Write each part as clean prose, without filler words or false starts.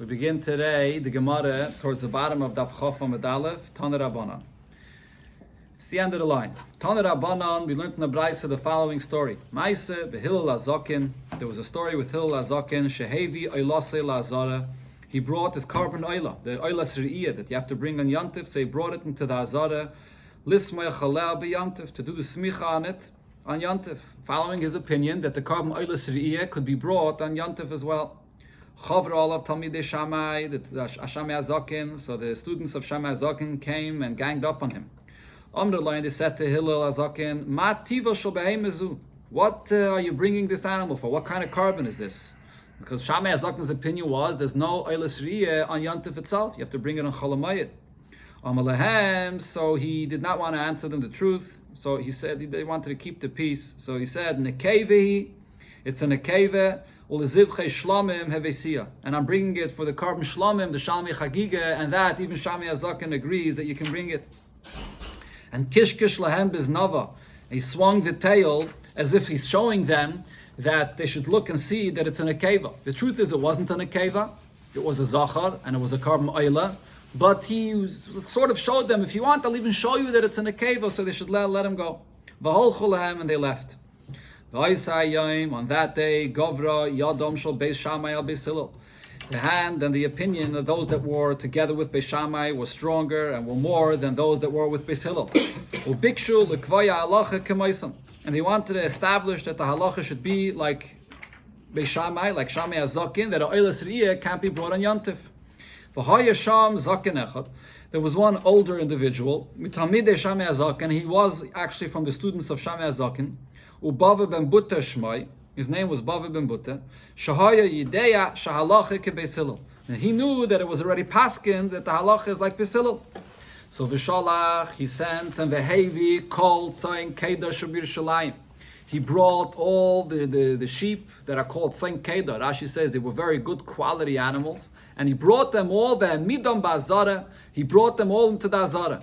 We begin today the Gemara towards the bottom of Daf Chof Amud Aleph, Tana Rabbanan. It's the end of the line. Tana Rabbanan, we learned in the Beitza the following story. Maise b'Hillel Azakin. There was a story with Hillel Azakin. Shehevi oilase la'azara. He brought his carbon oila, the oila sri'iyah that you have to bring on Yantif. So he brought it into the Azara. Lismay chalel b'Yantif, to do the smicha on it on Yantif, following his opinion that the carbon oila sri'iyah could be brought on Yantif as well. Chavra all of Talmidei Shammai, the Shammai Azakin. So the students of Shammai Azakin came and ganged up on him. They said to Hillel Azakin, Ma tiva shel behemezu. What are you bringing this animal for? What kind of carbon is this? Because Shammai Azakin's opinion was there's no oilas riyah on Yantif itself. You have to bring it on Cholamayit. Amalehem, so he did not want to answer them the truth. So he said they wanted to keep the peace. So he said, Nekevehi, it's a nekeve. And I'm bringing it for the carbon shlomim, the shalmi chagiga, and that even Shammai Azakin agrees that you can bring it. And kishkish lahem biznava, he swung the tail as if he's showing them that they should look and see that it's an akeva. The truth is it wasn't an akeva, it was a zachar and it was a carbon oila, but he sort of showed them, if you want, I'll even show you that it's an akeva, so they should let him go. V'holchu lahem, and they left. On that day, Govra Yadom Shel Beis Shammai al Beis Hillel. The hand and the opinion of those that were together with Beis Shammai was stronger and were more than those that were with Beis Hillel. Ubikshu lekvaya halacha k'maisam, and they wanted to establish that the halacha should be like Beis Shammai, like Shammai Azakin, that a oilas riyah can't be brought on Yantif. V'haya sham zaken echad. There was one older individual, mitamidei Shammai Azakin. He was actually from the students of Shammai Azakin. Ubava ben Buta Shmai, his name was Bava ben Buta. Shahaya Yideya Shahalacha ke Beis Hillel, and he knew that it was already paskin that the halacha is like Beis Hillel. So Vishalach, he sent, and Vehevi called Tzayin Kedar Shabir Shalayim. He brought all the sheep that are called Tzayin Kedar. Rashi says they were very good quality animals, and he brought them all the Midam Ba'azara. He brought them all into the Azara.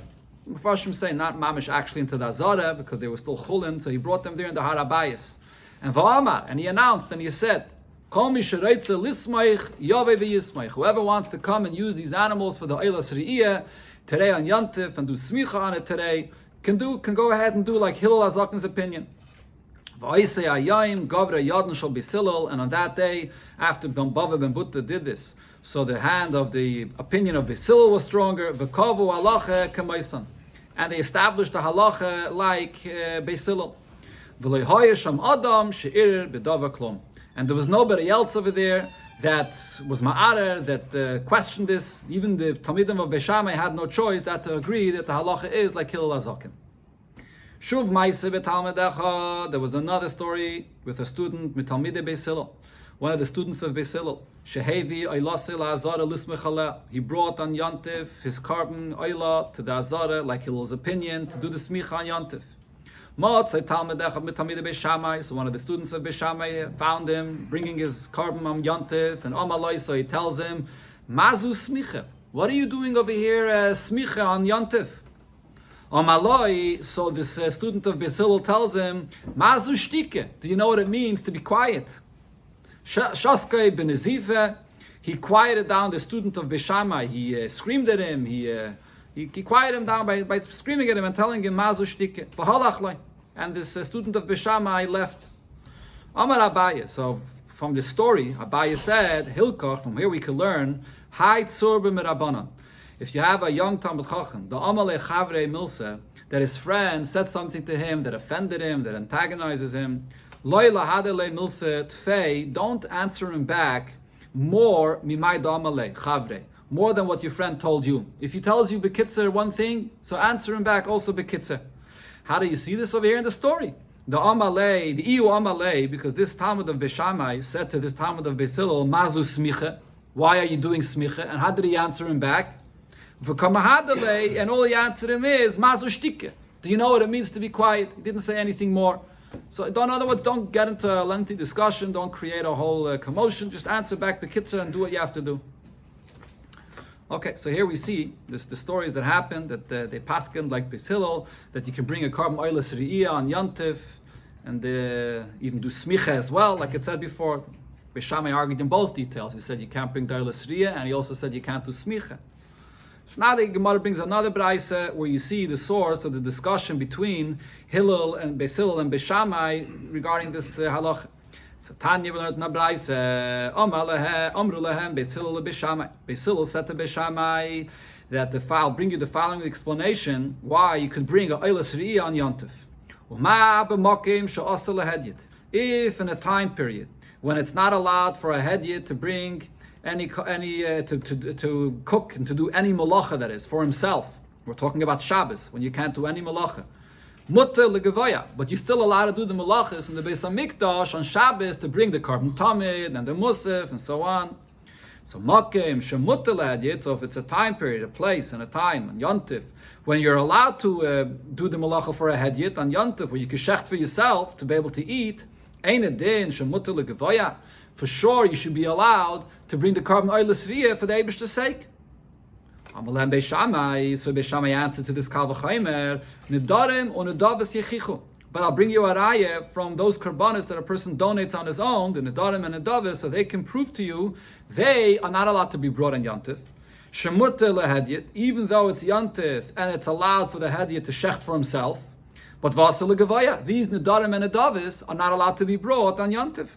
Mepharshim say not mamish actually into the Azara because they were still chulin, so he brought them there in the Harabayas. And Va'amar, and he announced and he said, Kol mi shereitze lismaich yaveh v'yismaich. Whoever wants to come and use these animals for the oilas riyah today on Yantif and do smicha on it today can go ahead and do like Hillel Azakin's opinion. Va'isei ayayim gavra yadn shel Beis Hillel, and on that day after Bava ben Buta did this, so the hand of the opinion of Beis Hillel was stronger. V'kavu halacha k'maisan, and they established the halacha like Beis Hillel. V'lo haya sham adam she'ir b'dava klum, and there was nobody else over there that was ma'arer, that questioned this. Even the Talmidim of Beis Shammai had no choice that to agree that the halacha is like Hillel Azakin. Shuv ma'aseh b'talmidecha, there was another story with a student mitalmidei Beis Hillel, one of the students of Beis Hillel. Shehevi oilase la'azara lismechala. He brought on Yantif his carbon oila to the Azara, like Hillel's opinion, to do the smicha on Yantif. So one of the students of Beis Shammai found him bringing his carbon on Yantif, and Amaloi, so he tells him, Mazu smicha, what are you doing over here smicha on Yantif? Amaloi, so this student of Beis Hillel tells him, Mazu shtike, do you know what it means to be quiet? Shaskai ben Ezife, he quieted down the student of Beis Shammai. He screamed at him. He quieted him down by screaming at him and telling him Mazu shtike v'halachloi. And this student of Beis Shammai left. Amar Abaye. So from this story, Abaye said, Hilkach, from here we can learn, Hai tzur b'merabanan. If you have a young Talmid Chacham, the Amalei Chavrei Milsa, that his friend said something to him that offended him, that antagonizes him, Loi lahadele milsa tfei, don't answer him back more mimai da'amalei Chavrei, more than what your friend told you. If he tells you bekitzer one thing, so answer him back also bekitzer. How do you see this over here in the story? The Amalei, the Iu Amalei, because this Talmud of Beis Shammai said to this Talmud of Beis Hillel, Mazu smicha, why are you doing smicha? And how did he answer him back? V'kamahadalei, and all he answered him is, Mazu shtike. Do you know what it means to be quiet? He didn't say anything more. So in other words, don't get into a lengthy discussion, don't create a whole commotion, just answer back bekitzer and do what you have to do. Okay, so here we see the stories that happened, that they paskin like Beis Hillel, that you can bring a carbon oilas riyah on Yantif, and even do smicha as well, like it said before. Beis Shammai argued in both details. He said you can't bring Dailas Riyah, and he also said you can't do Smicha. So now the Gemara brings another Beitza where you see the source of the discussion between Hillel and Beis Hillel and Beis Shammai regarding this halacha. So Tanya learned in a Beitza, Amru lehem Beis Hillel Beis Shammai. Beis Hillel said to Beis Shammai that I'll bring you the following explanation why you could bring a Eilas Riyah on Yontif. If in a time period when it's not allowed for a hedyot to bring to cook and to do any malacha, that is for himself, we're talking about Shabbos when you can't do any malacha, mutter legavaya, but you're still allowed to do the malachas in the Beis Hamikdash on Shabbos to bring the carbon tamid and the musaf and so on. So makim shemutter lehedyot. So if it's a time period, a place, and a time on Yontif when you're allowed to do the malacha for a hedyot on Yontif, where you can shecht for yourself to be able to eat, ein edin shemutter legavaya. For sure, you should be allowed to bring the carbon Eilas Riyah for the Eibishter's sake. Amalem Beis Shammai, so Beis Shammai answered to this Kal V'Chaimer, Nedarim or Nedavas Yechichu. But I'll bring you a raya from those karbanos that a person donates on his own, the Nedarim and Nedavas, so they can prove to you they are not allowed to be brought in Yontif. Shemutta lehedyot, even though it's Yontif and it's allowed for the hedyot to shecht for himself. But Vasa legavaya, these Nedarim and Nedavas are not allowed to be brought on Yontif.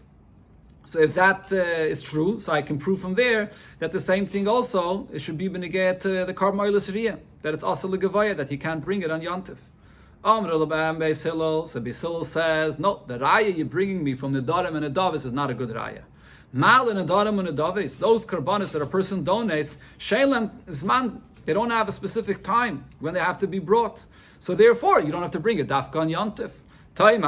So if that is true, so I can prove from there that the same thing also, it should be beneget the carbon Eilas Riyah, that it's also legavaya, that you can't bring it on Yontif. Beis Hillel, so Beis Hillel says, no, the raya you're bringing me from the Nedarim and Nedavis is not a good raya. Mal and Nedarim and Nedavis, those karbanis that a person donates, Shalem Zman, they don't have a specific time when they have to be brought. So therefore, you don't have to bring it dafka on Yontif. On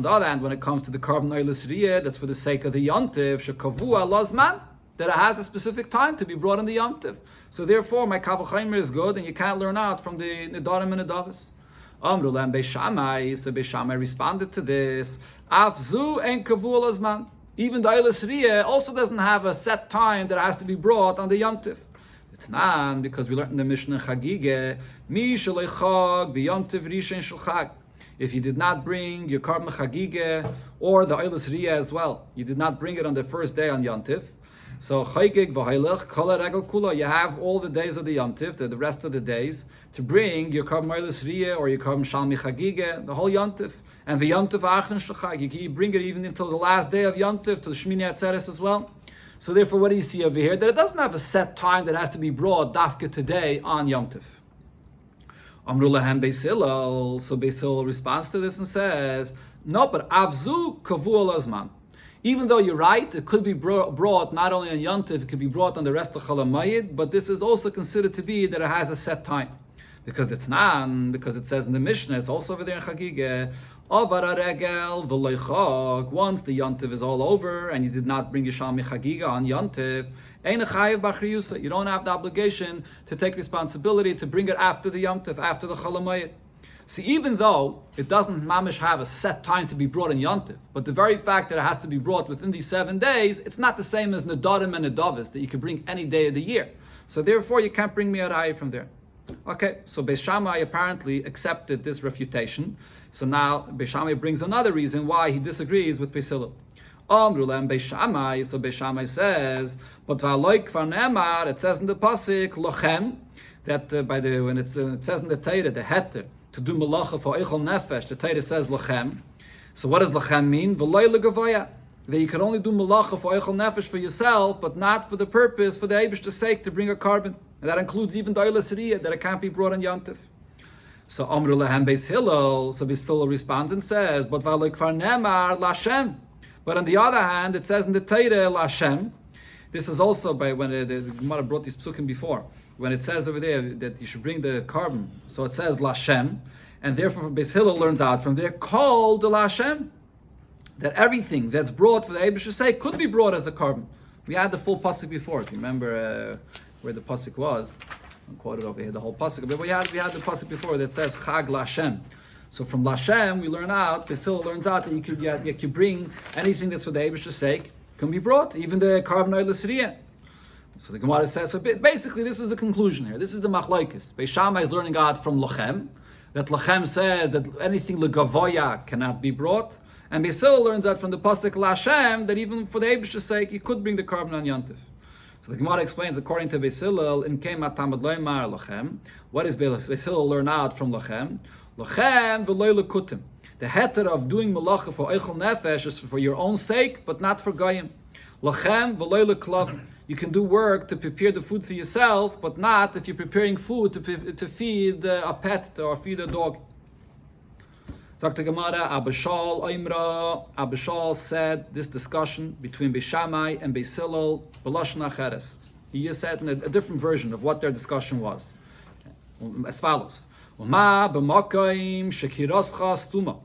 the other hand, when it comes to the carbon Eilas Riyah, that's for the sake of the Yontif, shekavua lazman, that it has a specific time to be brought in the Yontif. So therefore, my Kal V'Chaimer is good, and you can't learn out from the Nedarim and Nedavis. Amru lehem Beis Shammai, so Beis Shammai responded to this, Afzu en kavua lazman. Even the Eilas Riyah also doesn't have a set time that it has to be brought on the Yontif. Because we learned in the Mishnah Chagige, mi shalei chag b'Yontif rishon shel chag. If you did not bring your carbon chagige or the Eilas Riyah as well, you did not bring it on the first day on Yontif. So chagig v'hailach kol regel kula, you have all the days of the Yontif, the rest of the days, to bring your carbon Eilas Riyah or your carbon shalmi chagige, the whole Yontif. And the Yontif achron shechag, you can bring it even until the last day of Yontif, to the Shmini Atzeres as well. So therefore, what do you see over here? That it doesn't have a set time that has to be brought dafka today on Yontif. Amru lehem Beis Hillel. So Beis Hillel responds to this and says, no, but avzu kavua lazman. Even though you're right, it could be brought not only on Yontif, it could be brought on the rest of Chol HaMoed, but this is also considered to be that it has a set time. Because it says in the Mishnah, it's also over there in Chagigah, Avar regel v'lo chag. Once the Yontif is all over and you did not bring your Shalmi Chagiga on Yontif, ein chayiv b'achriyusa. You don't have the obligation to take responsibility to bring it after the Yontif, after the Chol HaMoed. See, even though it doesn't mamish have a set time to be brought in Yontif, but the very fact that it has to be brought within these 7 days, it's not the same as Nedarim and Nedavis that you can bring any day of the year. So therefore, you can't bring me a raya from there. Okay, so Beis Shammai apparently accepted this refutation. So now Beis Shammai brings another reason why he disagrees with Beis Hillel. Amru lehem Beis Shammai, so Beis Shammai says, but v'aloi kvar ne'emar, it says in the pasuk lochem, that when it says in the Torah, the heter to do malacha for eichel nefesh, the Torah says lochem. So what does lochem mean? V'loi legavaya, that you can only do malacha for eichel nefesh for yourself, but not for the purpose, for the Eibishter's sake, to bring a carbon. And that includes even the Eilas Riyah, that it can't be brought on Yontif. So Amru lehem Beis Hillel, so Beis Hillel responds and says, but v'aloi kvar ne'emar l'Hashem. But on the other hand, it says in the Torah l'Hashem. This is also by when the Gemara brought these psukim before, when it says over there that you should bring the carbon. So it says l'Hashem, and therefore Beis Hillel learns out from there, called the l'Hashem, that everything that's brought for the Eibishter's sake could be brought as a carbon. We had the full pasuk before. If you remember where the pasuk was, I'll quote it over here, the whole pasuk. But we had the pasuk before that says Chag Lashem. So from Lashem we learn out, Beis Hillel learns out that you could bring anything that's for the Eibishter's sake can be brought, even the carbon Eilas Riyah. So the Gemara says, so basically this is the conclusion here. This is the machlokes. Beis Shammai is learning out from Lochem, that Lochem says that anything legavoya cannot be brought, And Beis Hillel learns that from the pasuk L'Hashem that even for the Eibishter's sake, you could bring the carbon on Yontif. So the Gemara explains, according to Beis Hillel, in Keimat Tamad Loimar Lachem, what is Beis Hillel learn out from Lachem? Lachem v'loy lekutim. The heter of doing malacha for eichel nefesh is for your own sake, but not for goyim. Lachem v'loy leklavim. You can do work to prepare the food for yourself, but not if you're preparing food to feed a pet or feed a dog. Sagt the Gemara, Abishal Oimra. Abishal said this discussion between Beis Shammai and Beis Hillel, B'lashon Acheres. He just said in a different version of what their discussion was, as follows.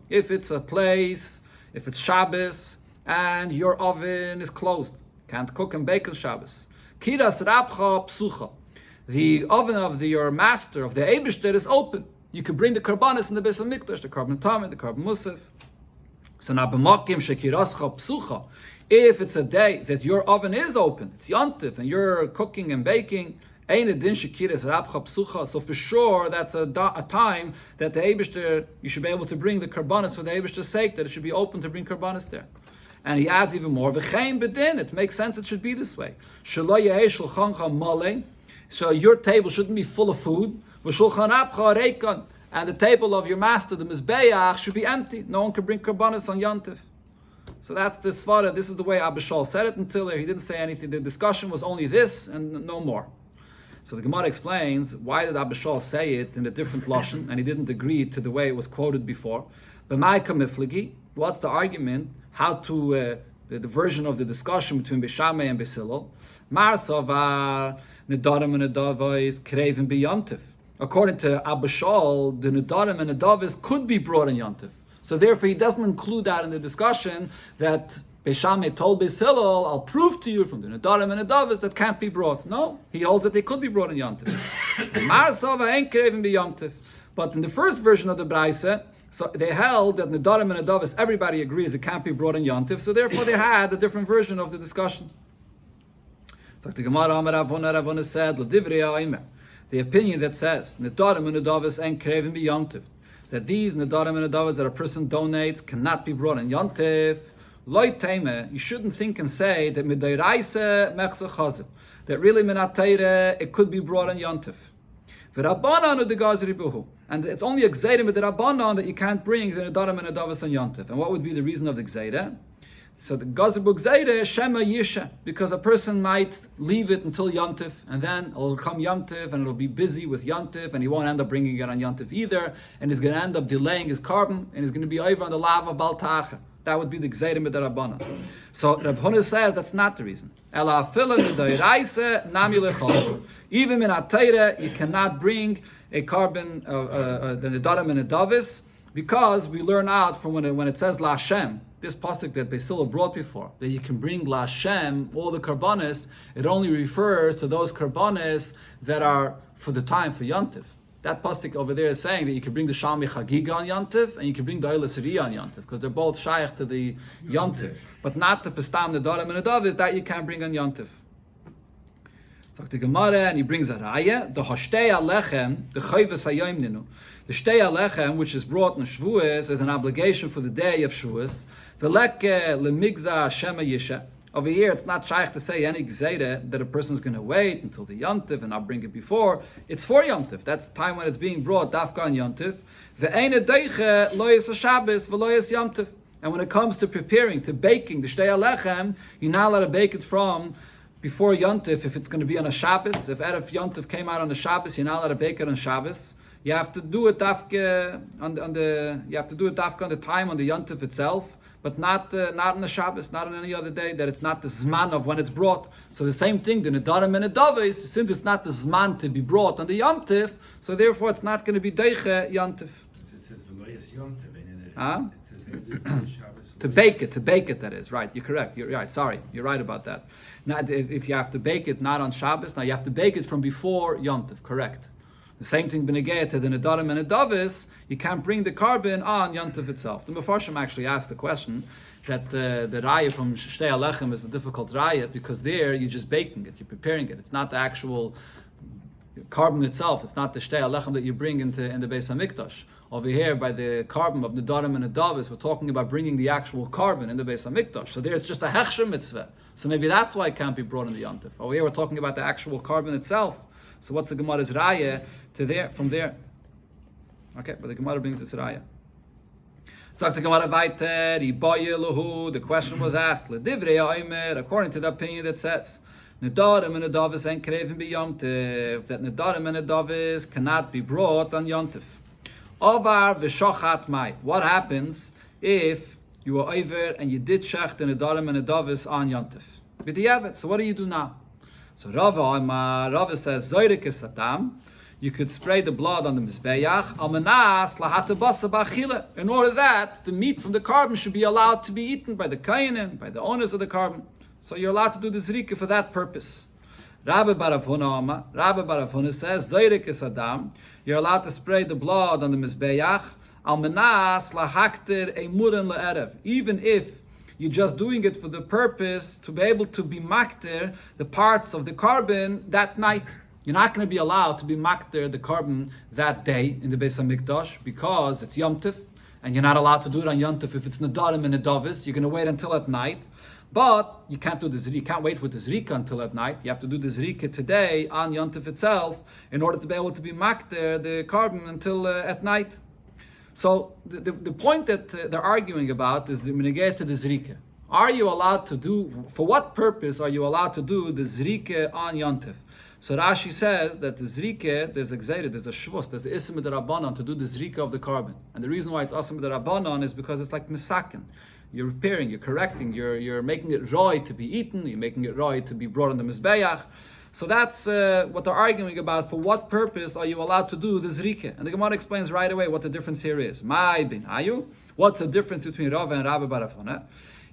If it's a place, if it's Shabbos, and your oven is closed, can't cook and bake on Shabbos. Kiras rabcha psucha. The oven of your master, of the Eibishter, is open. You can bring the karbanis in the Beis HaMikdash, the carbon tamid, the carbon musaf. So now b'makim shekirascha psucha. If it's a day that your oven is open, it's yontif, and you're cooking and baking, ein edin shekiras rabcha psucha. So for sure, that's a time that the Eibishter, you should be able to bring the karbanis for the Eibishter's sake, that it should be open to bring karbanis there. And he adds even more, v'chein bedin, it makes sense it should be this way. Shelo yehei shulchancha malei, so your table shouldn't be full of food, v'shulchan rabcha reikon, and the table of your master, the mizbeach, should be empty. No one can bring karbanis on Yontif. So that's the svara. This is the way Abishal said it until he didn't say anything. The discussion was only this and no more. So the Gemara explains, why did Abishal say it in a different lashon, and he didn't agree to the way it was quoted before. B'mai kamifligi, what's the argument? How to, the version of the discussion between Beis Shammai and Beis Hillel. Mar savar nedarim and nedavos krevim b'yontif. According to Abishal, the nedarim and nedavos could be brought in yontif. So therefore, he doesn't include that in the discussion that Beis Shammai told Beis Hillel, I'll prove to you from the nedarim and nedavos that can't be brought. No, he holds that they could be brought in yontif. Mar savar ein krevim b'yontif. But in the first version of the Beitza, so they held that nedarim and nedavos, everybody agrees it can't be brought in Yontif, so therefore they had a different version of the discussion. So the Gemara Ravuna said, the opinion that says nedarim and nedavos and krevim be Yontif, that these nedarim and nedavos that a person donates cannot be brought in Yontif, loy teime, you shouldn't think and say that midayraise mechse chazim, that really minatayre it could be brought in Yontif. And it's only a gzeira with the Rabbanon that you can't bring the nedarim and nedavos and Yontif. And what would be the reason of the gzeira? So the gazer gzeira shema yisha, because a person might leave it until Yontif, and then it'll come Yontif, and it'll be busy with Yontif, and he won't end up bringing it on Yontif either, and he's going to end up delaying his carbon, and he's going to be over on the lav of Baltacha. That would be the gzeira with the Rabbanon. So Reb Huna says that's not the reason. Even in Atayra, you cannot bring a carbon, the nedarim and nedavos, because we learn out from when it says L'Hashem, this pasuk that Beis Hillel brought before, that you can bring L'Hashem, all the karbanis, it only refers to those karbanis that are for the time for Yontif. That pasuk over there is saying that you can bring the Shalmi Chagiga on Yontif, and you can bring the Oila Siriya on Yontif, because they're both shaykh to the Yontif, but not the Pestam nedarim and nedavos that you can't bring on Yontif. So the Gemara, and he brings a raya, the Hashtei Alechem, the Chayvus Hayom Ninu. The Shtei Alechem, which is brought in Shavuos, is an obligation for the day of Shavuos. Veleke lemigza shema yisha. Over here, it's not shaykh to say any gzeira that a person's going to wait until the Yontif and not bring it before. It's for Yontif. That's the time when it's being brought, dafka on Yontif. Ve'ene deiche lo yis Shabbos v'lo yis Yontif. And when it comes to preparing, to baking the Shtei Alechem, you're not allowed to bake it from before Yontif if it's going to be on a Shabbos. If Erev Yontif came out on a Shabbos, you're not allowed to bake it on Shabbos. You have to do it dafka on the time on the Yontif itself, but not on the Shabbos, not on any other day, that it's not the zman of when it's brought. So the same thing, the nedarim and nedavos, since it's not the zman to be brought on the Yontif, so therefore it's not going to be deiche Yontif. It says v'loyes Yontif. Huh? It says to bake it, that is, right, you're correct, you're right, sorry, you're right about that. Now, if you have to bake it not on Shabbos, now you have to bake it from before Yontif, correct. The same thing b'negei to the nedarim and nedavos, you can't bring the carbon on Yontif itself. The Mefarshim actually asked the question that the raya from Shtei Alechem is a difficult raya because there you're just baking it, you're preparing it. It's not the actual carbon itself. It's not the shtei alechem that you bring in the Beis Hamikdash. Over here, by the carbon of Nedarim and Nedavis, we're talking about bringing the actual carbon in the Beis Hamikdash. So there's just a hechsher mitzvah. So maybe that's why it can't be brought in the Yom Tov. Over here, we're talking about the actual carbon itself. So what's the Gemara's raya to there, from there? Okay, but the Gemara brings this raya. So the Gemara weiter, the question was asked, according to the opinion that says, Nedarim and Nedavis ain't craving be Yom Tov, that Nedarim and Nedavis cannot be brought on Yom Tov. Ovar v'shochat mai. What happens if you were over and you did shech the Nedarim and Nedavis on Yom Tov? B'diavad. So what do you do now? So Rava says, Zoyrik esatam. You could spray the blood on the mizbeach. Almanas lahata basa b'achila. In order that the meat from the carbon should be allowed to be eaten by the kayanim, by the owners of the carbon. So you're allowed to do the zrika for that purpose. Rabbi Baravuna says, Zoyrik esadam. You're allowed to spray the blood on the mizbeach. Almanas lahaktir emurin le'erev. Even if you're just doing it for the purpose to be able to be makter the parts of the carbon that night. You're not going to be allowed to be makter the carbon that day in the Beis Hamikdash because it's Yom Tov, and you're not allowed to do it on Yom Tov if it's Nedarim and Nedavis. You're going to wait until at night. But you can't do the zrika. You can't wait with the zrika until at night. You have to do the zrika today on Yom Tov itself in order to be able to be makter the carbon until at night. So the point that they're arguing about is the minigeh to the zrika. Are you allowed to do, for what purpose are you allowed to do the zrika on Yom Tov? So Rashi says that the zrika, there's a gzeira, there's a shvus, there's a isim d'Rabbanan to do the zrika of the carbon. And the reason why it's isim d'Rabbanan is because it's like misakin. You're repairing, you're correcting, you're making it roy to be eaten, you're making it roy to be brought on the mizbeach. So that's what they're arguing about. For what purpose are you allowed to do the zrika? And the Gemara explains right away what the difference here is. My bin ayu. What's the difference between Rava and Rabbi Barafona?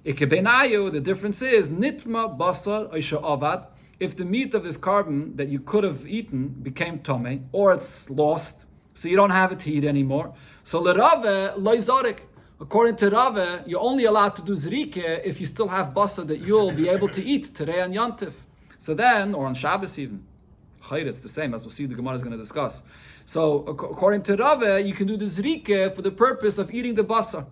Ike ben ayu. The difference is nitma basar oisha avad. If the meat of this carbon that you could have eaten became tome, or it's lost, so you don't have it to eat anymore. So le Rava loizarik. According to Rava, you're only allowed to do zrika if you still have basar that you'll be able to eat today on Yom Tov. So then, or on Shabbos even, it's the same, as we'll see the Gemara is going to discuss. So according to Rava, you can do the zrika for the purpose of eating the basar.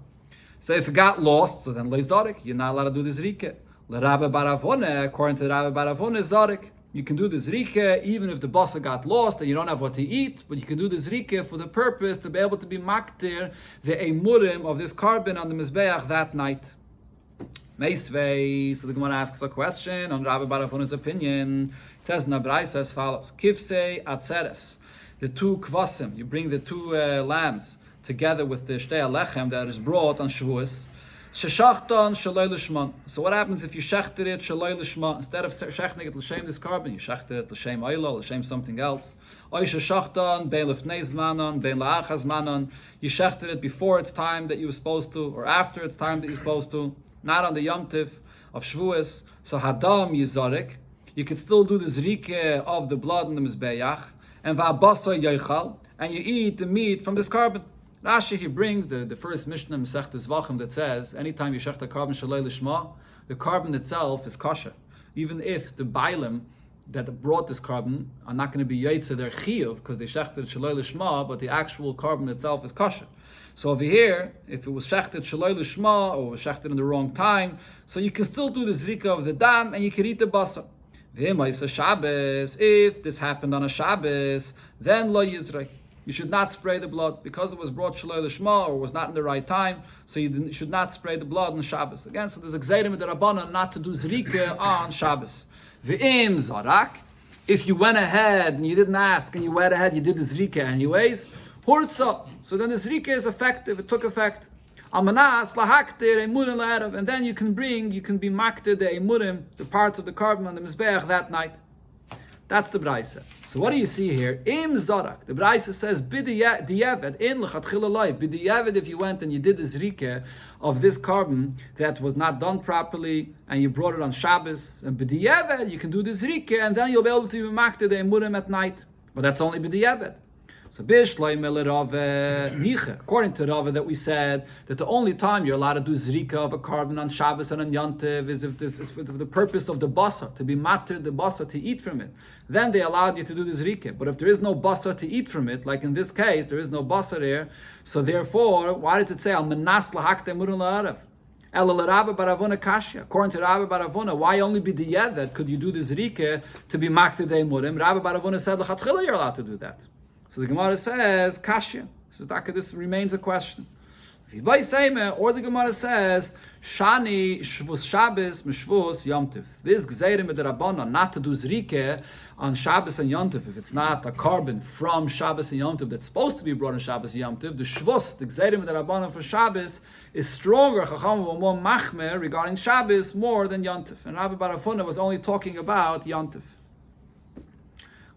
So if it got lost, so then leizarik, you're not allowed to do the zrika. Rabbi Baravona, according to Rabbi Baravona, zarik, you can do the zrika even if the basar got lost and you don't have what to eat, but you can do the zrika for the purpose to be able to be maktir the emurim of this carbon on the mizbeach that night. Meisvei, so the Gemara asks a question on Rabbi Barafuna's opinion. It says Nabrai as follows: Kivsei atzeres, the two kvasim. You bring the two lambs together with the shtei alechem that is brought on Shavuos. Sheshachton shaloi lishman. So what happens if you shechter it shaloi lishman instead of shechting it l'shem this carbon? You shechter it l'shem oila, l'shem something else. Oy sheshachton bein lefnei zmanon, bein la'achas zmanon. You shechter it before it's time that you were supposed to, or after it's time that you're supposed to. Not on the Yom Tov of Shavuos. So Hadam Yizarik, you could still do the zrike of the blood in the Mizbeach, and Va'abasa Yoichal, and you eat the meat from this carbon. Rashi, he brings the first Mishnah Masechta Zvachim that says, anytime you shech the carbon Shalei Lishma, the carbon itself is kosher. Even if the Bailim that brought this carbon are not going to be Yaitze, they're Chiyuv, because they shechted Shalei Lishma, but the actual carbon itself is kosher. So over here, if it was shechted shaloi lishma or was shechted in the wrong time, so you can still do the zrika of the dam and you can eat the basar. Shabbos, if this happened on a Shabbos, then lo yizrek. You should not spray the blood because it was brought shaloi lishma or was not in the right time. So you should not spray the blood on Shabbos. Again, so there's a gzeirim d'Rabbanan not to do zrika on Shabbos. V'im zarak. If you went ahead and you didn't ask and you went ahead, you did the zrika anyways. Hurtza. So then the zrika is effective, it took effect. Amanas, lahaktir, emurim la'erav. And then you can be maktir the emurim, the parts of the carbon on the mizbeach that night. That's the Beitza. So what do you see here? Im zarak. The Beitza says, b'diavad, in l'chatchila loy. B'diavad, if you went and you did the zrika of this carbon that was not done properly, and you brought it on Shabbos, and b'diavad, you can do the zrika, and then you'll be able to be maktir the emurim at night. But that's only b'diavad. So according to Rava that we said that the only time you're allowed to do zrika of a carbon on Shabbos and on Yontiv is if this is for the purpose of the basa, to be matter the basa, to eat from it. Then they allowed you to do the zrika. But if there is no basa to eat from it, like in this case, there is no basa there, so therefore, why does it say al menas lahakte murun la'arav? According to Rabbi Baravuna, why only be diyevet could you do the zrika to be makte de murim? Rabbi Baravuna said l'chatchila you're allowed to do that. So the Gemara says kashya. So this remains a question. Or the Gemara says shani shvus Shabbos mishvus yomtiv. This gzeirim b'derabbanan not to do zrika on Shabbos and Yomtiv if it's not a carbon from Shabbos and Yomtiv that's supposed to be brought on Shabbos and Yomtiv. The shvus, the gzeirim b'derabbanan for Shabbos is stronger, chacham more machmer regarding Shabbos more than Yomtiv. And Rabbi Baravuna was only talking about Yomtiv.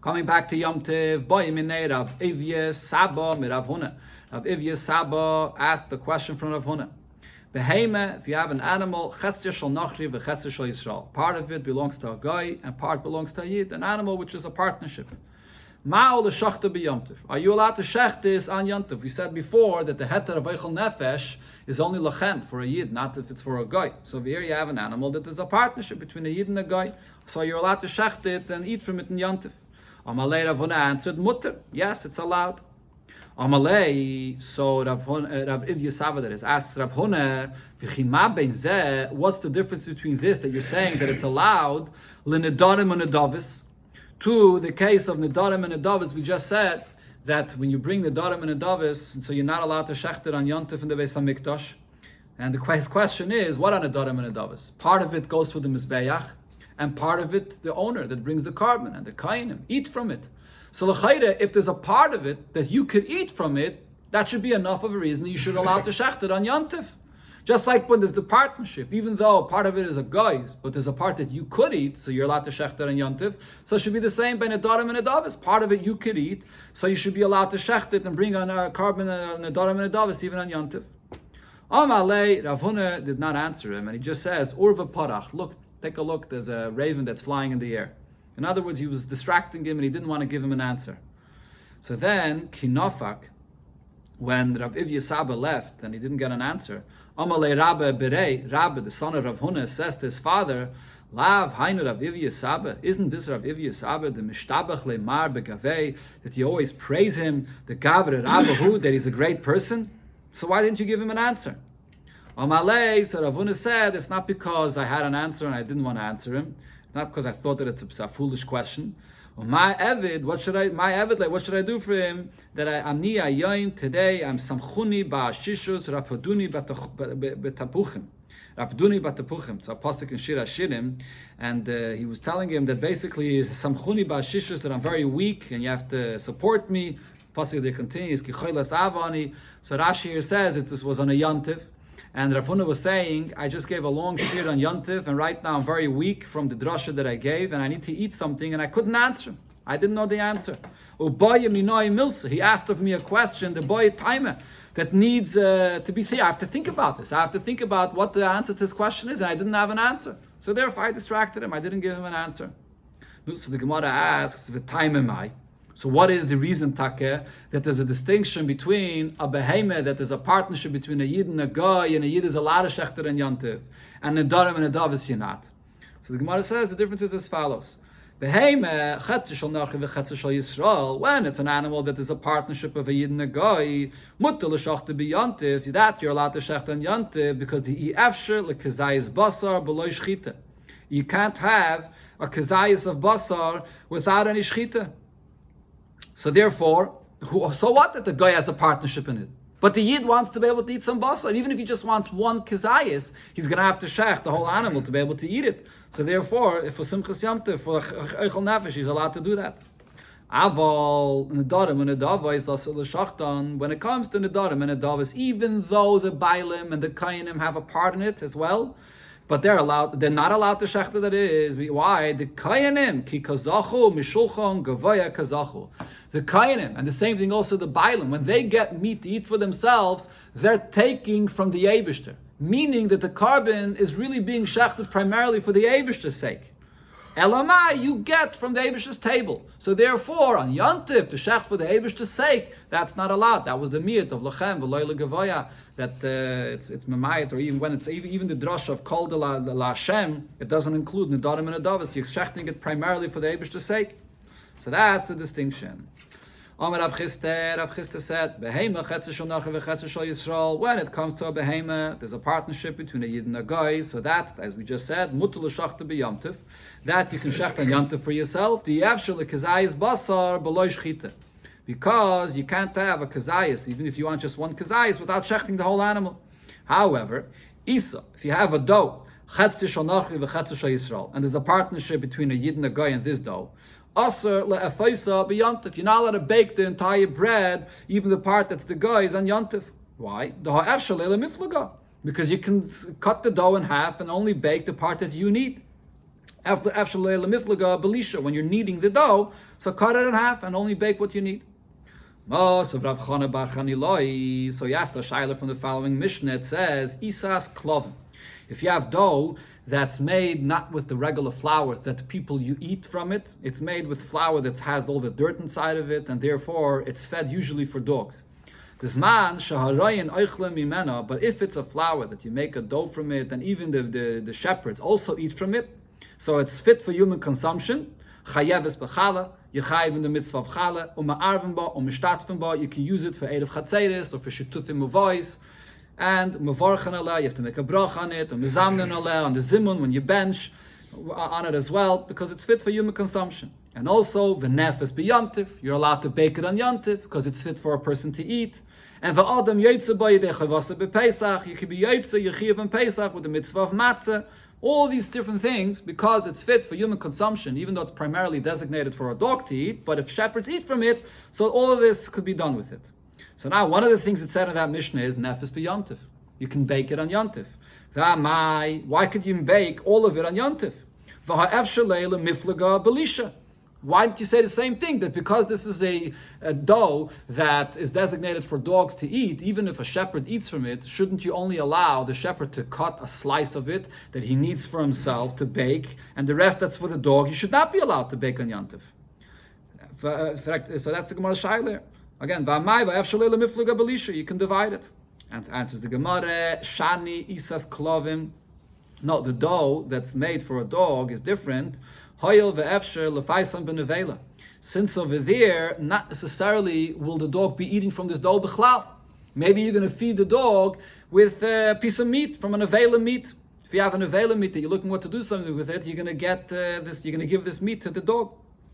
Coming back to Yomtiv, Boyiminei Rav Ivye Saba Mirav Huna. Rav Ivye Saba asked the question from Rav Huna. Beheme, if you have an animal, chetzir shel nachri v'chetzir shel Yisrael. Part of it belongs to a guy and part belongs to a yid. An animal which is a partnership. Ma'ol l'shachta b'yomtiv. Are you allowed to shech this on Yomtiv? We said before that the heter of eichel nefesh is only lachem for a yid, not if it's for a guy. So here you have an animal that is a partnership between a yid and a guy. So you're allowed to shech it and eat from it in Yomtiv. Amalei Rav Huna answered, mutter. Yes, it's allowed. Amalei, so Rav Ivya Sava that is, asked Rav Huna, what's the difference between this, that you're saying that it's allowed, l'nedarim and nedavis, to the case of nedarim and nedavis, we just said that when you bring nedarim and nedavis, so you're not allowed to shecht it on Yontif in the Beis HaMikdash. And the question is, what are nedarim and nedavis? Part of it goes for the Mizbeach, and part of it, the owner that brings the carbon and the kainim, eat from it. So l'chayre, if there's a part of it that you could eat from it, that should be enough of a reason that you should allow to shecht it on Yontif. Just like when there's the partnership, even though part of it is a guy's, but there's a part that you could eat, so you're allowed to shecht it on Yontif. So it should be the same by nedarim and nedavis. Part of it you could eat, so you should be allowed to shecht it and bring on a carbon nedarim and nedavis even on Yontif. Amalei, Rav Huna did not answer him, and he just says, Urva parach, look, take a look, there's a raven that's flying in the air. In other words, he was distracting him and he didn't want to give him an answer. So then, Kinofak, when Rav Ivya Saba left and he didn't get an answer, Amalei Rabbe Berei, Rabbe, the son of Rav Huna, says to his father, Lav Hainu Rav Ivya Saba, isn't this Rav Ivya Saba, the Mishtabach Le'mar Begavei, that you always praise him, the Gavre Rabbahu, that he's a great person? So why didn't you give him an answer? Amalei, so Rav Huna said, it's not because I had an answer and I didn't want to answer him. Not because I thought that it's a foolish question. My Evid, what should I do for him? That I'm ni ayoim today. I'm samchuni ba'ashishus rapoduni batapuchim. Rapoduni batapuchim. It's a pasuk in Shir Hashirim, and he was telling him that basically samchuni ba'ashishus, that I'm very weak and you have to support me. Pasuk there continues kicholas avani. So Rashi here says it was on a yontiv. And Rav Huna was saying, I just gave a long shir on Yontif, and right now I'm very weak from the drasha that I gave, and I need to eat something, and I couldn't answer him. I didn't know the answer. He asked of me a question, the boy timer, that needs to be I have to think about this. I have to think about what the answer to this question is, and I didn't have an answer. So therefore I distracted him. I didn't give him an answer. So the Gemara asks, so what is the reason, Take, that there's a distinction between a behemah, that there's a partnership between a yid and a guy, and a yid is a lot of shechter and yontiv, and a darim and a dav is not? So the Gemara says the difference is as follows. Behemah, chetzer shel nachi v'chetzer shel Yisrael, when it's an animal that is a partnership of a yid and a guy, mutter l'shachter b'yontiv, that you're allowed to shechter and yontiv, because the efsher l'kezayis basar b'lo shchita. You can't have a kezayis of basar without any shchita. So therefore, so what that the guy has a partnership in it? But the yid wants to be able to eat some basar. Even if he just wants one kezayis, he's going to have to shech the whole animal to be able to eat it. So therefore, if for simchas yomtiv, for eichel nefesh, he's allowed to do that. Aval, nedarim and nedavos, also l'shachtan, when it comes to nedarim and nedavos, even though the bailim and the kainim have a part in it as well, but they're not allowed to shechta, that is. Why? The kayanim, ki kazachu, mishulchan, gavaya kazachu. The kayanim, and the same thing also the bailim, when they get meat to eat for themselves, they're taking from the Eibishter. Meaning that the carbon is really being shechted primarily for the Eibishter's sake. Elamai, you get from the Eibish's table. So therefore, on Yantiv, to shech for the Eibish's sake, that's not allowed. That was the miyat of Lachem, V'loy Legavoya, that it's Memayat, or even when it's even the drush of Kol de la Hashem, it doesn't include Nedarim and Nedavas. You're shechting it primarily for the Eibish's sake. So that's the distinction. Amar Rav Chisda said, Behema Chetzer Shel Nachri v'Chetzer Shel Yisrael. When it comes to a behema, there's a partnership between a Yid and a Goy. So that, as we just said, Mutter l'shachta b'yamtiv, that you can shecht on yamtiv for yourself. The Yavshel l'kazayis basar b'loy shchita, because you can't have a kazayis, even if you want just one kazayis, without shechting the whole animal. However, Isa, if you have a dough, Chetzer Shel Nachri v'Chetzer Shel Yisrael, and there's a partnership between a Yid and a Goy and this dough, Aser le'efaisa b'yantif. You're not allowed to bake the entire bread, even the part that's the guy's on yantif. Why? Because you can cut the dough in half and only bake the part that you need. When you're kneading the dough, so cut it in half and only bake what you need. So you asked a shaila from the following Mishnah. It says, Isas klovim. If you have dough that's made not with the regular flour that people you eat from it, it's made with flour that has all the dirt inside of it, and therefore it's fed usually for dogs. But if it's a flour that you make a dough from it, and even the shepherds also eat from it, so it's fit for human consumption, chayeves b'chala, you chayev in the mitzvah of chala, uma'arven ba, umishtatfen ba, you can use it for Erev Chatzeres or for Shutufim Uvois, and mevorchen aleh, you have to make a brach on it, or mezamnen aleh, on the zimun when you bench on it as well, because it's fit for human consumption. And also v'nefes b'yantiv, you're allowed to bake it on yantiv because it's fit for a person to eat. And v'adam yotze ba yedei chavasa b'pesach, you can be yotze yechiv and pesach with the mitzvah of matzah. All these different things, because it's fit for human consumption, even though it's primarily designated for a dog to eat, but if shepherds eat from it, so all of this could be done with it. So now, one of the things it said in that Mishnah is nefes b'yantiv. You can bake it on yantiv. Why could you bake all of it on yantiv? Why didn't you say the same thing? That because this is a dough that is designated for dogs to eat, even if a shepherd eats from it, shouldn't you only allow the shepherd to cut a slice of it that he needs for himself to bake, and the rest that's for the dog, you should not be allowed to bake on yantiv? So that's the Gemara Shaila. Again, you can divide it. And answers the Gemara, Shani Isas Klovim. No, the dough that's made for a dog is different. Since over there, not necessarily will the dog be eating from this dough b'chlal. Maybe you're going to feed the dog with a piece of meat from an avela meat. If you have an avela meat that you're looking what to do something with it, you're going to get this. You're going to give this meat to the dog.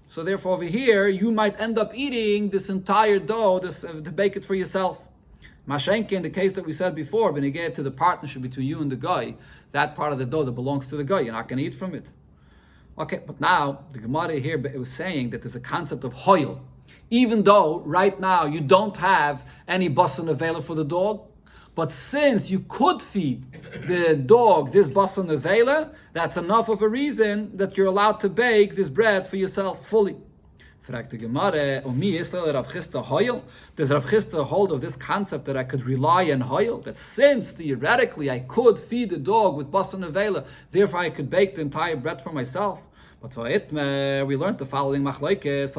So therefore, over here, you might end up eating this entire dough to bake it for yourself. Mashenke, in the case that we said before, when you get to the partnership between you and the guy, that part of the dough that belongs to the guy, you're not going to eat from it. Okay, but now, the Gemara here was saying that there's a concept of hoyel. Even though, right now, you don't have any basan avela for the dog, but since you could feed the dog this basan avela, that's enough of a reason that you're allowed to bake this bread for yourself fully. Does Rav Chisda hold of this concept that I could rely on hoyel? That since theoretically I could feed the dog with basan avela, therefore I could bake the entire bread for myself. But for itmer, we learned the following machlokes.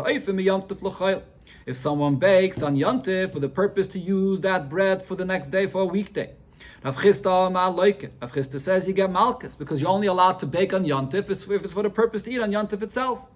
If someone bakes on yantif for the purpose to use that bread for the next day for a weekday, Rav Chisda says you get malchus because you're only allowed to bake on yantif if it's for the purpose to eat on yantif itself.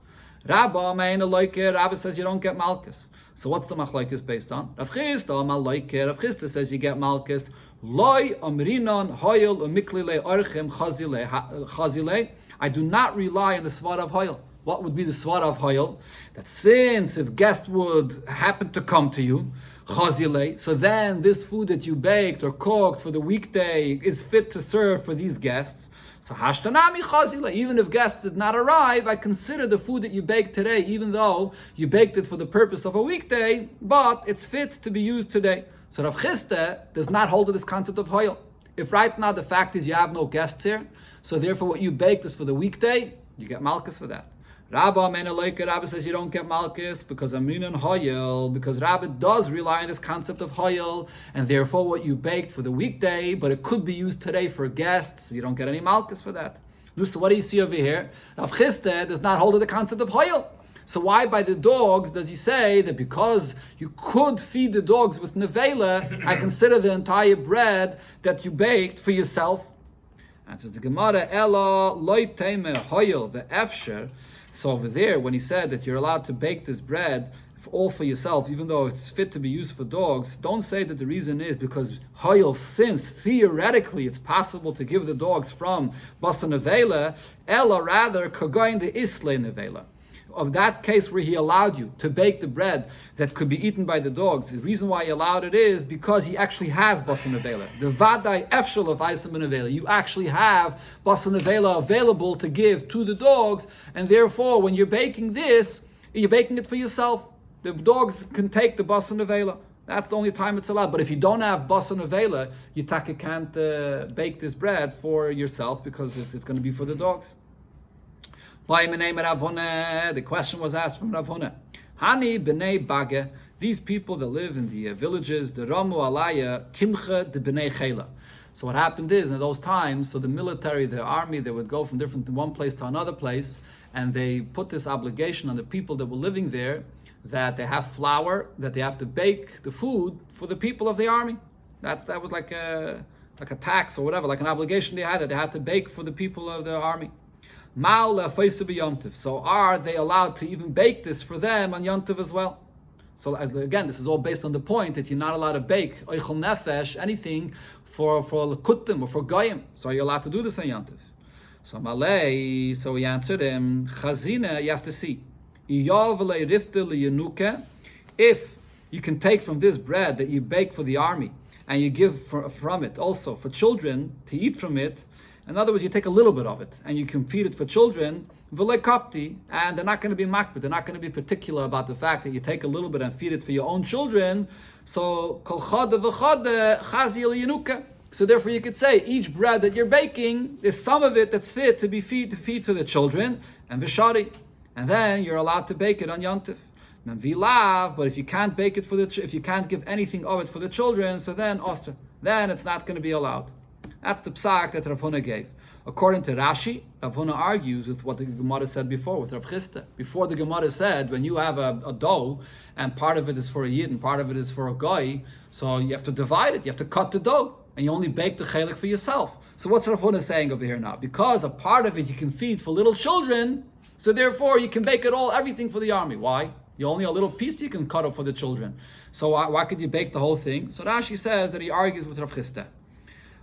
Rabbi says you don't get malchus. So what's the machlokes based on? Rav Chisda says you get malchus. Loi amrinon hoyel umiklile orchem chazile. I do not rely on the svara of hoyel. What would be the svara of hoyel? That since if guests would happen to come to you, chazile, so then this food that you baked or cooked for the weekday is fit to serve for these guests. So hashtanami chazile, even if guests did not arrive, I consider the food that you baked today, even though you baked it for the purpose of a weekday, but it's fit to be used today. So Rav Chisda does not hold to this concept of hoyel. If right now the fact is you have no guests here, so therefore what you baked is for the weekday, you get malchus for that. Rabbi says you don't get malchus because amrinon hoyel, because Rabbi does rely on this concept of hoyel, and therefore what you baked for the weekday, but it could be used today for guests, so you don't get any malchus for that. So what do you see over here? Rav Chisda does not hold to the concept of hoyel. So why by the dogs does he say that because you could feed the dogs with nevela, I consider the entire bread that you baked for yourself? And says the Gemara, Ela loy teme hoyel ve'efsher. So over there, when he said that you're allowed to bake this bread all for yourself, even though it's fit to be used for dogs, don't say that the reason is because hoyel, since theoretically it's possible to give the dogs from basa nevela, Ela rather kagoin the isle nevela. Of that case where he allowed you to bake the bread that could be eaten by the dogs, the reason why he allowed it is because he actually has basa nevela. The vadai efshel of aisa nevela. You actually have basa nevela available to give to the dogs, and therefore when you're baking this, you're baking it for yourself. The dogs can take the basa nevela. That's the only time it's allowed. But if you don't have basa nevela, you can't bake this bread for yourself because it's going to be for the dogs. The question was asked from Rav Huna. Hani b'nei Bage, these people that live in the villages, the Ramu Alaya, Kimcha de b'nei Chela. So what happened is, in those times, so the military, the army, they would go from one place to another place, and they put this obligation on the people that were living there that they have flour, that they have to bake the food for the people of the army. That was like a tax or whatever, like an obligation they had, that they had to bake for the people of the army. So are they allowed to even bake this for them on Yontiv as well? So again, this is all based on the point that you're not allowed to bake oichel nefesh, anything for lekutim or for goyim. So are you allowed to do this on Yontiv? So Malay, so he answered him, Chazina, you have to see. If you can take from this bread that you bake for the army and you give from it also for children to eat from it, in other words, you take a little bit of it and you can feed it for children, and they're not going to be makbid, they're not going to be particular about the fact that you take a little bit and feed it for your own children. So therefore you could say each bread that you're baking, there's some of it that's fit to feed to the children, and vishari. And then you're allowed to bake it on Yontif. But if you can't bake it if you can't give anything of it for the children, so then osir, then it's not going to be allowed. That's the psak that Rav Huna gave. According to Rashi, Rav Huna argues with what the Gemara said before, with Rav Chisda. Before the Gemara said, when you have a dough, and part of it is for a yid and part of it is for a guy, so you have to divide it, you have to cut the dough, and you only bake the chelik for yourself. So what's Rav Huna saying over here now? Because a part of it you can feed for little children, so therefore you can bake everything for the army. Why? You only a little piece you can cut up for the children. So why could you bake the whole thing? So Rashi says that he argues with Rav Chisda.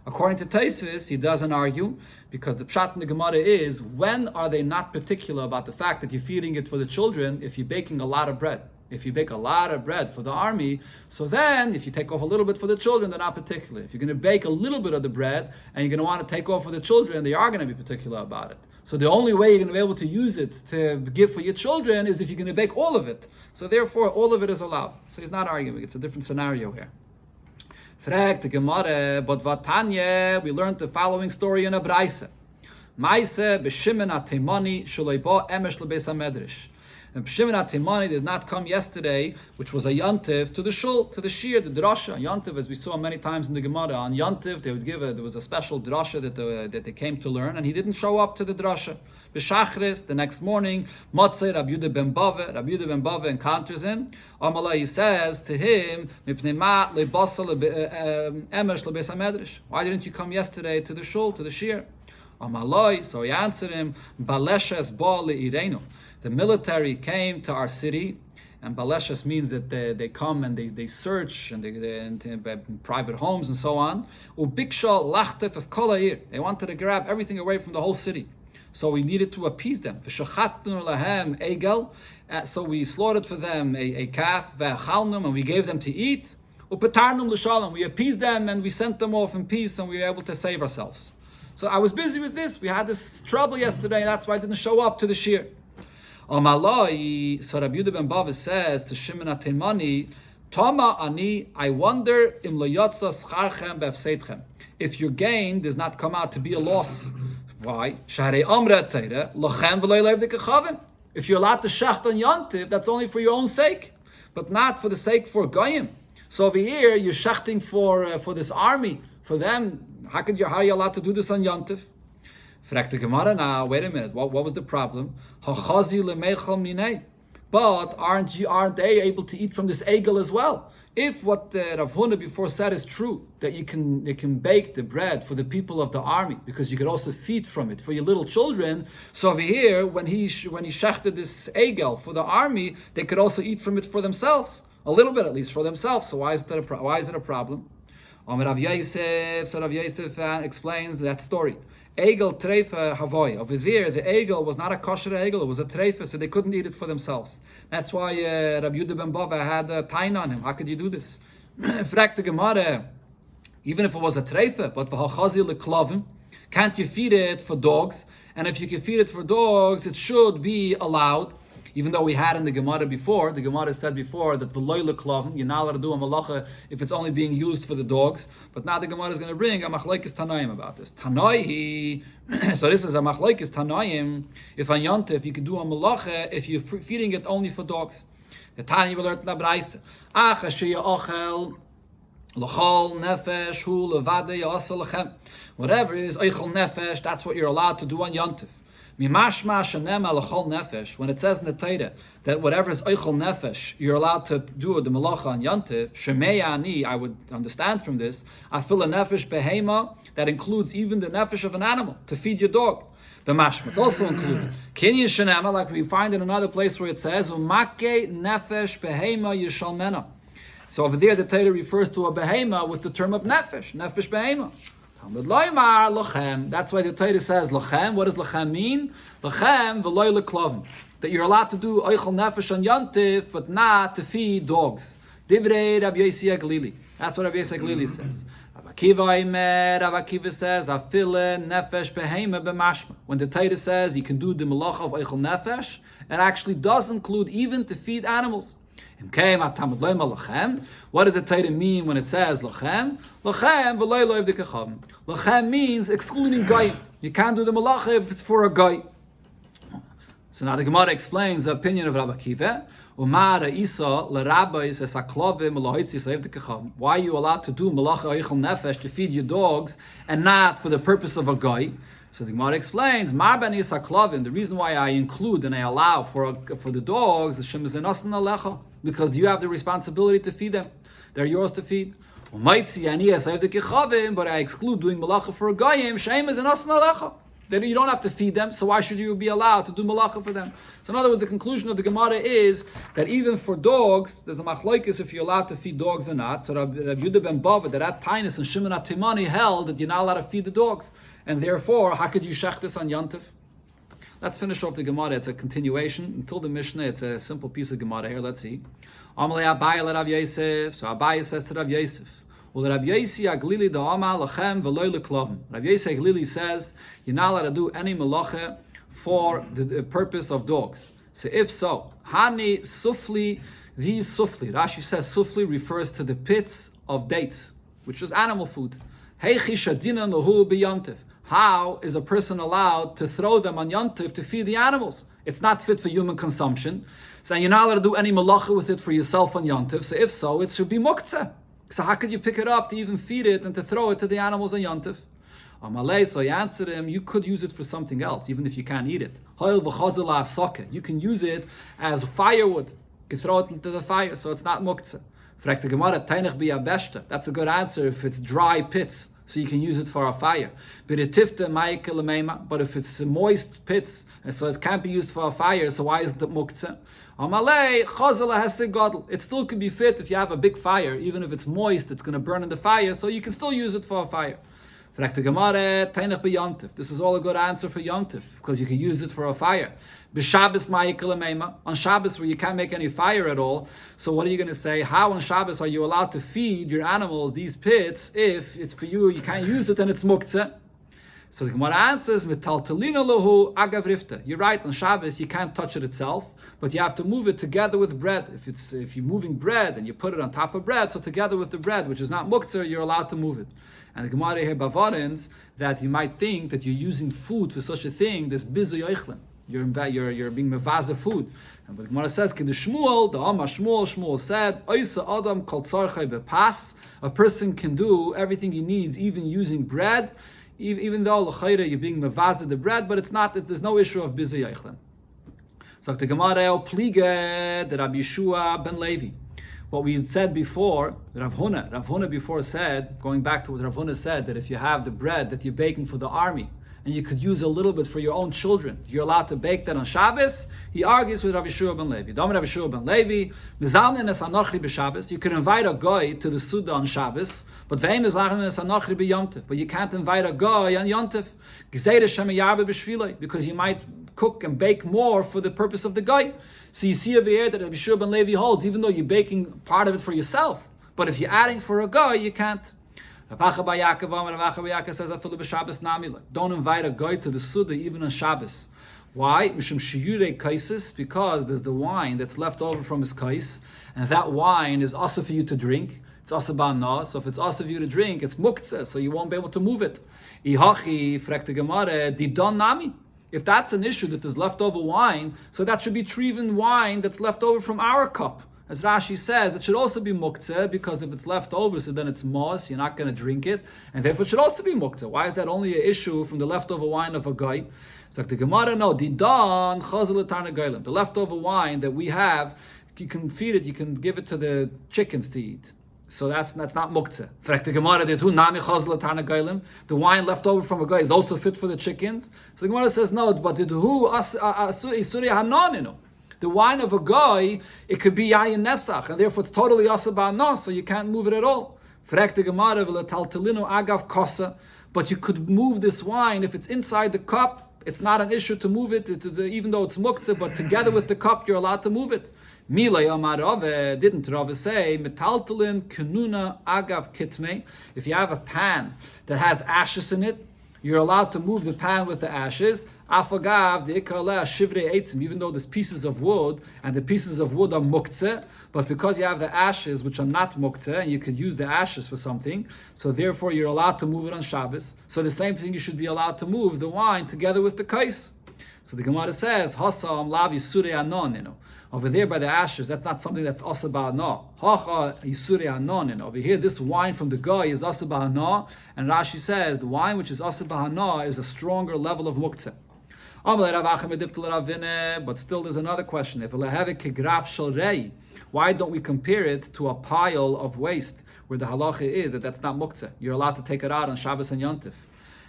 According to Taisvis, he doesn't argue, because the pshat in the Gemara is, when are they not particular about the fact that you're feeding it for the children if you're baking a lot of bread? If you bake a lot of bread for the army, so then if you take off a little bit for the children, they're not particular. If you're going to bake a little bit of the bread and you're going to want to take off for the children, they are going to be particular about it. So the only way you're going to be able to use it to give for your children is if you're going to bake all of it. So therefore, all of it is allowed. So he's not arguing. It's a different scenario here. Frag the Gemara, but Vatanya, we learned the following story in a Beitza. Maise b'Shimon HaTeimani shaloi bo emesh lebeis HaMedrash. And Shimon HaTeimani did not come yesterday, which was a Yontiv, to the shul, to the shiur, the drasha. Yontiv, as we saw many times in the Gemara, on Yontiv they would there was a special drasha that they came to learn, and he didn't show up to the drasha. B'Shachris, the next morning, Motzei Rabbi Yehuda ben Bava encounters him. Amalai, he says to him, why didn't you come yesterday to the shul, to the shiur? Amalai, so he answered him, Baleshes ba le'irenu. The military came to our city, and Baleshes means that they come and they search and they in private homes and so on. Ubiksha lachtef es kol ha'ir. They wanted to grab everything away from the whole city. So we needed to appease them. So we slaughtered for them a calf, and we gave them to eat. We appeased them and we sent them off in peace, and we were able to save ourselves. So I was busy with this. We had this trouble yesterday, that's why I didn't show up to the shiur. So Rabbi Yehuda ben Bava says to Shimon HaTeimani, Tama ani, I wonder im lo yotza scharchem b'afseitchem. If your gain does not come out to be a loss. Why? If you're allowed to shacht on Yontiv, that's only for your own sake, but not for the sake for Goyim. So over here, you're shachting for this army, for them. How are you allowed to do this on Yontiv? Fragt the Gemara now, wait a minute, what was the problem? Hachazi lemeichal minei. But aren't they able to eat from this egel as well? If what Rav Huna before said is true, that you can bake the bread for the people of the army, because you could also feed from it for your little children. So over here, when he shechted this egel for the army, they could also eat from it for themselves, a little bit at least for themselves. So why is it a problem? Rav Yosef, so Rav Yosef explains that story. Egel treifa havoy. Over there, the egel was not a kosher egel; it was a treifa, so they couldn't eat it for themselves. That's why Rabbi Yehuda ben Bava had a tain on him. How could you do this? Fragt the Gemara, even if it was a treifa, but v'hachazi leklavim, can't you feed it for dogs? And if you can feed it for dogs, it should be allowed. Even though we had in the Gemara before, the Gemara said before that v'loy leklavim, you're not allowed to do a malacha if it's only being used for the dogs. But now the Gemara is going to bring a machlokes Tanaim about this. Tanai, so this is a machlokes Tanaim. If on Yontif you can do a malacha if you're feeding it only for dogs. The Tani will learn in the Beitza. Ach asher ochel l'chol nefesh hu levade yasa lechem. Whatever is eichel nefesh, that's what you're allowed to do on Yontif. When it says in the Torah that whatever is eichel nefesh, you're allowed to do the malacha on Yantiv, shemei ani, I would understand from this, afil a nefesh behema, that includes even the nefesh of an animal, to feed your dog. The mashma, it's also included. Kinyan shenema, like we find in another place where it says, umake nefesh behema yishalmena. So over there the Torah refers to a behema with the term of nefesh behema. That's why the Torah says lachem. What does lachem mean? Lachem v'loy leklavim. That you're allowed to do eichel nefesh on Yantif, but not to feed dogs. Divrei Rabbi Yossi Glili. That's what Rabbi Yossi Glili says. Rabbi Akiva says afile nefesh behema b'mashma. When the Torah says you can do the malacha of eichel nefesh, it actually does include even to feed animals. What does the Torah mean when it says lachem? Lachem means excluding guy. You can't do the malacha if it's for a guy. So now the Gemara explains the opinion of Rabbi Akiva. Why are you allowed to do malacha eichel nefesh to feed your dogs and not for the purpose of a guy? So the Gemara explains, the reason why I include and I allow for the dogs is because you have the responsibility to feed them. They're yours to feed. But I exclude doing malacha for a goyim. Then you don't have to feed them, so why should you be allowed to do malacha for them? So in other words, the conclusion of the Gemara is that even for dogs, there's a machlokes if you're allowed to feed dogs or not. So Rabbi Yehuda ben Bava, that Tainus and Shimon HaTimani held that you're not allowed to feed the dogs. And therefore, how could you shech this on Yantif? Let's finish off the Gemara. It's a continuation. Until the Mishnah, it's a simple piece of Gemara here. Let's see. Amalei Abaye le Rav Yosef. So Abaye says to Rav Yosef, well, Rav Yossi Aglili da'ama lachem v'loy leklavim. Rav Yossi Aglili says, you're not allowed to do any malacha for the purpose of dogs. So if so, hani sufli, these sufli. Rashi says sufli refers to the pits of dates, which was animal food. Heichi shadinan lahu b'yantiv. How is a person allowed to throw them on Yantiv to feed the animals? It's not fit for human consumption. So you're not allowed to do any malacha with it for yourself on Yantiv. So if so, it should be muktzeh. So how could you pick it up to even feed it and to throw it to the animals on Yantiv? Amalei, so he answered him, you could use it for something else, even if you can't eat it. You can use it as firewood. You can throw it into the fire, so it's not muktzeh. That's a good answer if it's dry pits, so you can use it for a fire. But if it's moist pits, and so it can't be used for a fire, so why is it muktzeh? It still could be fit if you have a big fire, even if it's moist, it's going to burn in the fire, so you can still use it for a fire. This is all a good answer for Yontif, because you can use it for a fire. On Shabbos, where you can't make any fire at all, so what are you going to say? How on Shabbos are you allowed to feed your animals these pits if it's for you, you can't use it, and it's muktzeh? So the Gemara answers, you're right, on Shabbos you can't touch it itself, but you have to move it together with bread. If you're moving bread and you put it on top of bread, so together with the bread, which is not muktzeh, you're allowed to move it. And the Gemara here bavarins that you might think that you're using food for such a thing, this bizu yoichlin. You're being mevaza food. And the Gemara says, Shmuel said, Adam kol tzarchai bepas. A person can do everything he needs, even using bread, even though l'chayre you're being mevazed the bread, but it's not that there's no issue of bizu yechlin. So the Gemara el pliege the Rabbi Yeshua ben Levi. What we said before, Rav Huna before said, going back to what Rav Huna said, that if you have the bread that you're baking for the army, and you could use a little bit for your own children, you're allowed to bake that on Shabbos. He argues with Rabbi Yeshua ben Levi. Rabbi Yeshua ben Levi, mizalnen es anochri b'Shabbos. You can invite a guy to the Suda on Shabbos, but ve'em mizalnen es anochri b'Yontif. But you can't invite a guy on Yontif. Gzeire shemi yarbe b'shviloi, because you might cook and bake more for the purpose of the guy. So you see over here that Rabbi Yeshua ben Levi holds, even though you're baking part of it for yourself, but if you're adding for a guy, you can't. Rav Yaakov says, don't invite a guy to the Suda even on Shabbos. Why? Because there's the wine that's left over from his kais, and that wine is also for you to drink. It's also ba'na, so if it's also for you to drink, it's muktzeh, so you won't be able to move it. If that's an issue that there's leftover wine, so that should be triven wine that's left over from our cup. As Rashi says, it should also be muktzeh, because if it's left over, so then it's mos, you're not going to drink it, and therefore it should also be muktzeh. Why is that only an issue from the leftover wine of a guy? It's like the Gemara, no, didan chazal tarnagaylim. The leftover wine that we have, you can feed it, you can give it to the chickens to eat. So that's not muktzeh. The wine left over from a guy is also fit for the chickens. So the Gemara says, no, but the wine of a guy, it could be yayin nesach, and therefore it's totally asabana, so you can't move it at all. But you could move this wine if it's inside the cup. It's not an issue to move it, even though it's muktzeh, but together with the cup, you're allowed to move it. Mila Yamar Rave, didn't Rave say, metaltalin kenuna agav kitme? If you have a pan that has ashes in it, you're allowed to move the pan with the ashes. Afagav the ikale shivre eitzim, even though there's pieces of wood, and the pieces of wood are muktzeh, but because you have the ashes which are not muktzeh, and you could use the ashes for something, so therefore you're allowed to move it on Shabbos. So the same thing, you should be allowed to move the wine together with the kais. So the Gemara says, Hasam lavi surei anon, over there by the ashes, that's not something that's asa ba'ana. Hacha yisurei anon. Over here, this wine from the guy is asa ba'ana, and Rashi says the wine which is asa ba'ana is a stronger level of muktzeh. But still, there's another question. Why don't we compare it to a pile of waste where the halacha is that that's not muktzeh? You're allowed to take it out on Shabbos and Yontif.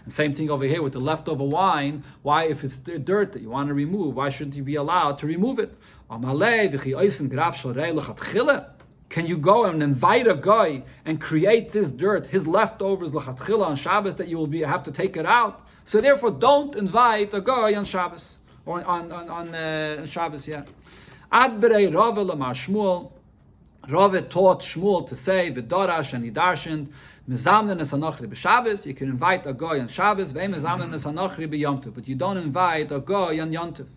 And same thing over here with the leftover wine. Why, if it's dirt that you want to remove, why shouldn't you be allowed to remove it? Can you go and invite a guy and create this dirt, his leftovers l'chatchila on Shabbos, that you will have to take it out? So therefore, don't invite a guy on Shabbos or on Shabbos. Yeah. Ad berei Rave lamar Shmuel. Rave taught Shmuel to say v'darash and he darshened mezamnen es anochri b'Shabbos. You can invite a guy on Shabbos. Ve'em mezamnen es anochri b'Yom Tov. But you don't invite a guy on Yom Tov.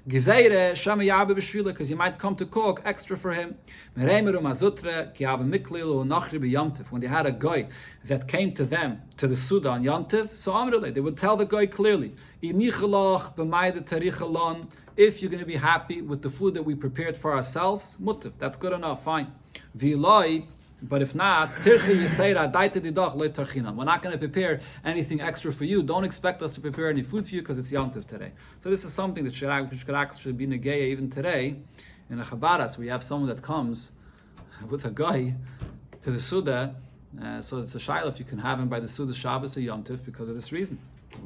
Gezeire shama yarbe b'shvila, because you might come to cook extra for him. Mereimeru mazutre ki have miklil u'nochri b'Yom Tov. When they had a guy that came to them to the Suda on Yom Tov, so amrele, they would tell the guy clearly, inichalach b'mayde tarichalon. If you're going to be happy with the food that we prepared for ourselves, mutiv, that's good enough, fine. V'iloi, but if not, we're not going to prepare anything extra for you. Don't expect us to prepare any food for you because it's Yom Tov today. So this is something that should actually be negeya even today in a Chabad. So we have someone that comes with a guy to the Suda. So it's a shayla if you can have him by the Suda Shabbos or Yom Tov because of this reason.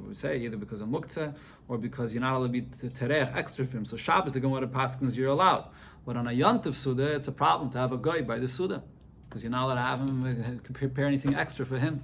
We say either because of muktzeh or because you're not allowed to be terech extra for him. So Shabbos, the Gemara Paskins, you're allowed. But on a Yom Tov Suda, it's a problem to have a guy by the Suda, because you're not allowed to have him prepare anything extra for him.